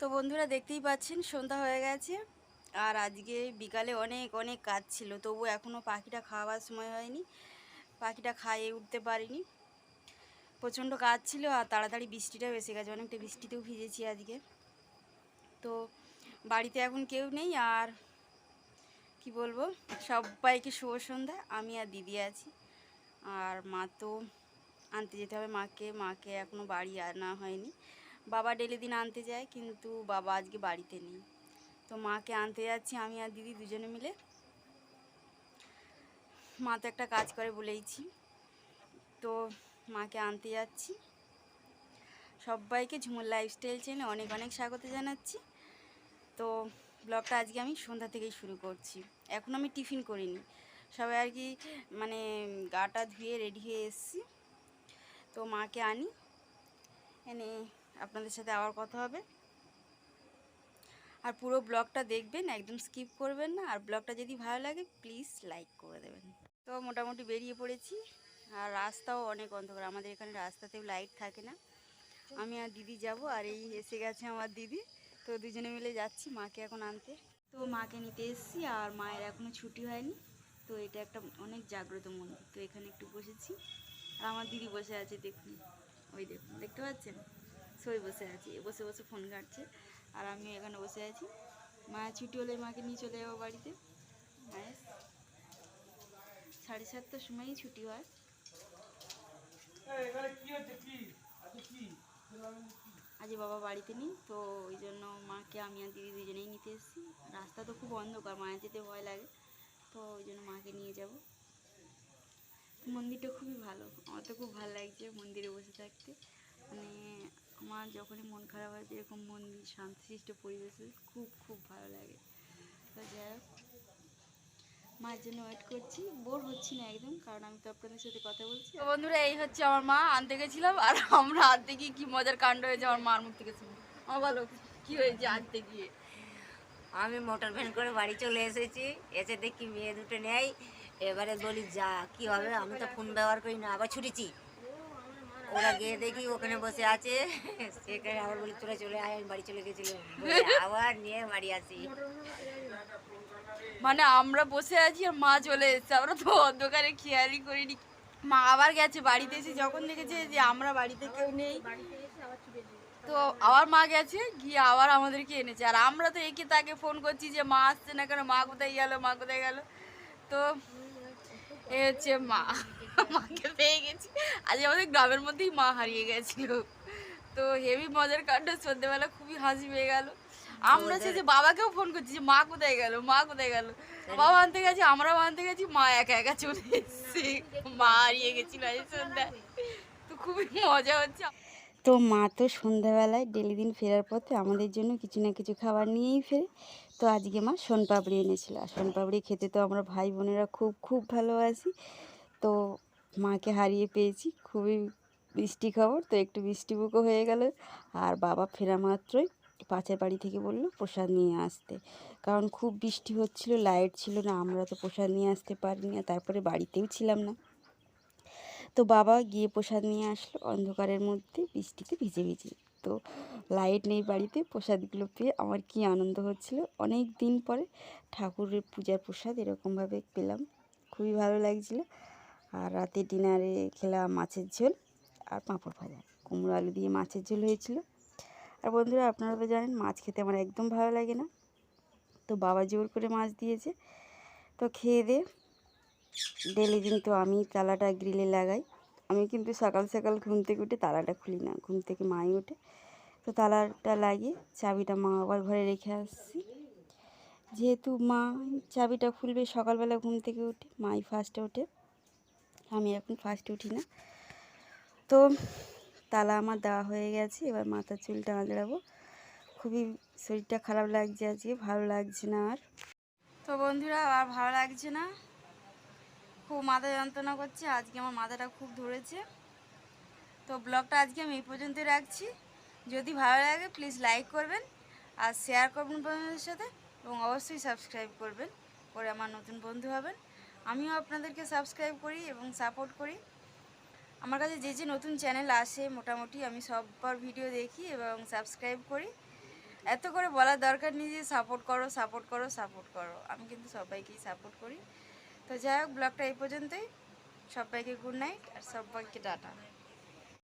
তো বন্ধুরা দেখতেই পাচ্ছেন সন্ধ্যা হয়ে গেছে। আর আজকে বিকালে অনেক অনেক কাজ ছিল, তবু এখনও পাখিটা খাওয়ার সময় হয়নি। পাখিটা খাইয়ে উঠতে পারিনি, প্রচণ্ড কাজ ছিল। আর তাড়াতাড়ি বৃষ্টিটাও এসে গেছে, অনেকটা বৃষ্টিতেও ভিজেছি আজকে। তো বাড়িতে এখন কেউ নেই, আর কি বলবো, সবাইকে শুভ সন্ধ্যা। আমি আর দিদি আছি, আর মা তো আনতে যেতে হবে মাকে। মাকে এখনও বাড়ি আনা হয়নি। বাবা ডেলি দিন আনতে যায়, কিন্তু বাবা আজকে বাড়িতে নেই। তো মাকে আনতে যাচ্ছি আমি আর দিদি দুজনে মিলে। মা তো একটা কাজ করে বলেইছি, তো মাকে আনতে যাচ্ছি। সবাইকে ঝুমুর লাইফস্টাইল চ্যানেলে অনেক অনেক স্বাগত জানাচ্ছি। তো ব্লগটা আজকে আমি সন্ধ্যা থেকেই শুরু করছি। এখন আমি টিফিন করিনি, সবাই আর কি মানে গাটা ধুয়ে রেডি হয়ে এসেছি। তো মাকে আনি, এনে আপনাদের সাথে আবার কথা হবে। আর পুরো ব্লগটা দেখবেন, একদম স্কিপ করবেন না। আর ব্লগটা যদি ভালো লাগে প্লিজ লাইক করে দেবেন। তো মোটামুটি বেরিয়ে পড়েছি, আর রাস্তাও অনেক অন্ধকার। আমাদের এখানে রাস্তাতেও লাইট থাকে না। আমি আর দিদি যাব, আর এই এসে গেছে আমার দিদি। তো দুজনে মিলে যাচ্ছি মাকে এখন আনতে। তো মাকে নিতে এসেছি, আর মায়ের এখনও ছুটি হয়নি। তো এটা একটা অনেক জাগ্রত মন্দির, তো এখানে একটু বসেছি। আর আমার দিদি বসে আছে, দেখুন, ওই দেখুন, দেখতে পাচ্ছেন, সই বসে আছে, বসে বসে ফোন ঘাঁটছে। আর আমি এখানে বসে আছি। মায়ের ছুটি হলে মাকে নিয়ে চলে যাবো বাড়িতে। মায়ের 7:30টার সময়ই ছুটি হয়। আজ বাবা বাড়িতে নেই, তো ওই জন্য মাকে আমি আর দিদি দুজনেই নিতে এসেছি। রাস্তা তো খুব অন্ধকার, মায়ের যেতে ভয় লাগে, তো ওই জন্য মাকে নিয়ে যাব। মন্দিরটা খুবই ভালো, আমার তো খুব ভালো লাগছে মন্দিরে বসে থাকতে। মানে আমার যখনই মন খারাপ হয়, যেরকম মন্দির শান্তশিষ্ট পরিবেশে খুব খুব ভালো লাগে। তো যাই হোক, মার জন্য ওয়েট করছি, বোর হচ্ছি না একদম, কারণ আমি তো আপনাদের সাথে কথা বলছি। তো বন্ধুরা, এই হচ্ছে আমার মা, আনতে গেছিলাম। আর আমরা আনতে গিয়ে কি মজার কাণ্ড হয়েছে আমার মার মুখ থেকে শুনি। আমার বলো কি হয়েছে আনতে গিয়ে। আমি মোটর ভ্যান করে বাড়ি চলে এসেছি, এসে দেখি মেয়ে দুটো নেই। এবারে বলি যা কি হবে, আমি তো ফোন ব্যবহার করি না, আবার ছুটেছি। ওরা গিয়ে দেখি ওখানে বসে আছে, সেখানে আবার বলি তোরা চলে আয়, আমি বাড়ি চলে গেছিলাম, বলে আবার নিয়ে বাড়ি আসি। মানে আমরা বসে আছি আর মা চলে এসেছে, আমরা তো অন্ধকারে খেয়ালই করিনি। মা আবার গেছে বাড়িতে, এসে যখন দেখেছে যে আমরা বাড়িতে কেউ নেই, তো আবার মা গেছে গিয়ে আবার আমাদেরকে এনেছে। আর আমরা তো একে তাকে ফোন করছি যে মা আসছে না কেন, মা কোথায় গেল, মা কোথায় গেল। তো এ হচ্ছে মা, মাকে পেয়ে গেছি। আজ আমাদের গ্রামের মধ্যেই মা হারিয়ে গেছিল। তো হেভি মজার কাণ্ড, সন্ধ্যেবেলা খুবই হাসি পেয়ে গেল। আমরা সে ওদের যে বাবাকেও ফোন করছি যে মা কোথায় গেল, মা কোথায় গেল। বাবা আনতে গেছে, আমরাও আনতে গেছি, মা একা একা চলে এসছে। মা হারিয়ে গেছিল আজ সন্ধ্যায়। তো খুবই মজা হচ্ছে। তো মা তো সন্ধ্যাবেলায় ডেলি দিন ফেরার পথে আমাদের জন্য কিছু না কিছু খাবার নিয়েই ফেরে। তো আজকে মা শনপাপড়ি এনেছিল, আর শনপাপড়ি খেতে তো আমরা ভাই বোনেরা খুব খুব ভালোবাসি। তো মাকে হারিয়ে পেয়েছি, খুবই মিষ্টি খবর। তো একটু মিষ্টিমুখও হয়ে গেল। আর বাবা ফেরা মাত্রই পাশের বাড়ি থেকে বললো প্রসাদ নিয়ে আসতে, কারণ খুব বৃষ্টি হচ্ছিল, লাইট ছিল না, আমরা তো প্রসাদ নিয়ে আসতে পারিনি। আর তারপরে বাড়িতেও ছিলাম না। তো বাবা গিয়ে প্রসাদ নিয়ে আসলো অন্ধকারের মধ্যে, বৃষ্টিতে ভিজে ভিজে। তো লাইট নেই বাড়িতে, প্রসাদগুলো পেয়ে আমার কি আনন্দ হচ্ছিল। অনেক দিন পরে ঠাকুরের পূজার প্রসাদ এরকমভাবে পেলাম, খুবই ভালো লাগছিল। আর রাতে ডিনারে খেলাম মাছের ঝোল আর পাঁপড় ভাজা, কুমড়ো আলু দিয়ে মাছের ঝোল হয়েছিল। আর বন্ধুরা, আপনারা তো জানেন মাছ খেতে আমার একদম ভালো লাগে না, তো বাবা জোর করে মাছ দিয়েছে। তো খেয়ে দিয়ে ডেলি দিন তো আমি তালাটা গ্রিলে লাগাই। আমি কিন্তু সকাল সকাল ঘুম থেকে উঠে তালাটা খুলি না, ঘুম থেকে মাই ওঠে। তো তালাটা লাগিয়ে চাবিটা মা বাবার ঘরে রেখে আসছি, যেহেতু মা চাবিটা খুলবে সকালবেলা ঘুম থেকে উঠে, মাই ফার্স্টে ওঠে, আমি এখন ফার্স্টে উঠি না। তো তালা আমার দেওয়া হয়ে গেছে, এবার মাথার চুলটা আঁচড়াবো। খুবই শরীরটা খারাপ লাগছে আজকে, ভালো লাগছে না আর। তো বন্ধুরা, আর ভালো লাগছে না, খুব মাথা যন্ত্রণা করছে আজকে, আমার মাথাটা খুব ধরেছে। তো ব্লগটা আজকে আমি এই পর্যন্তই রাখছি। যদি ভালো লাগে প্লিজ লাইক করবেন, আর শেয়ার করবেন বন্ধুদের সাথে, এবং অবশ্যই সাবস্ক্রাইব করবেন, করে আমার নতুন বন্ধু হবেন। আমিও আপনাদেরকে সাবস্ক্রাইব করি এবং সাপোর্ট করি। আমার কাছে যে যে নতুন চ্যানেল আসে মোটামুটি আমি সববার ভিডিও দেখি এবং সাবস্ক্রাইব করি। এত করে বলার দরকার নেই যে সাপোর্ট করো সাপোর্ট করো সাপোর্ট করো, আমি কিন্তু সবাইকেই সাপোর্ট করি। তো যাই হোক, ব্লগটা এই পর্যন্তই। সবাইকে গুড নাইট আর সবাইকে টাটা।